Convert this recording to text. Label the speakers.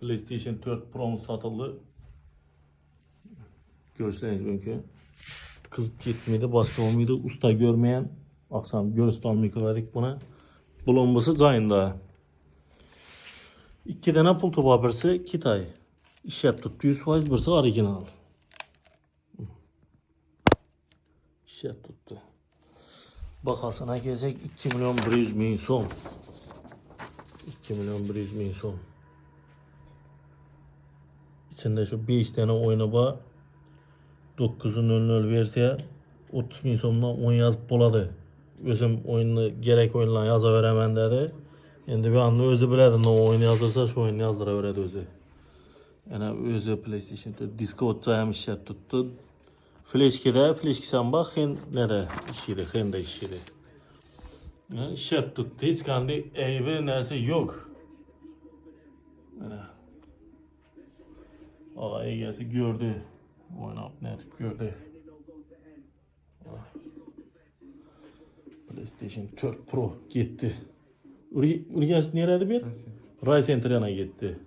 Speaker 1: PlayStation 4 Pro satıldı. Görüşleriniz mümkün. Kızıp gitmedi, başka olmaydı. Usta görmeyen akşam görüntü verdik buna. Bulunması cayında. 2 tane pul topu birisi Kitay. İşlep tuttu 100%, birisi orijinal. İşlep tuttu. Bakasına gezek 2.100.000 so'm. 2.100.000 so'm. İçinde şu 5 tane oyunu var. 900 versiya 30.000 so'mdan 10 yazıp boladı. Özüm oyunu gerek oyunla yaza veremem dedi. Endi bir anda özü biledi, ne oyunu yazırsa şu oyunu yazdıra veredi özü. Yani özü PlayStation 4 Discord cayam işlep tuttu. Flashka'dan bak, hen nere işiydi, hen de işiydi. Yani işlep tuttu, hiç kandy eybi neresi yok. Yani. Ağa egesi gördü. Oynap netip gördü. PlayStation 4 Pro gitti. Urgence nerede bir? Ray Center'ına gitti.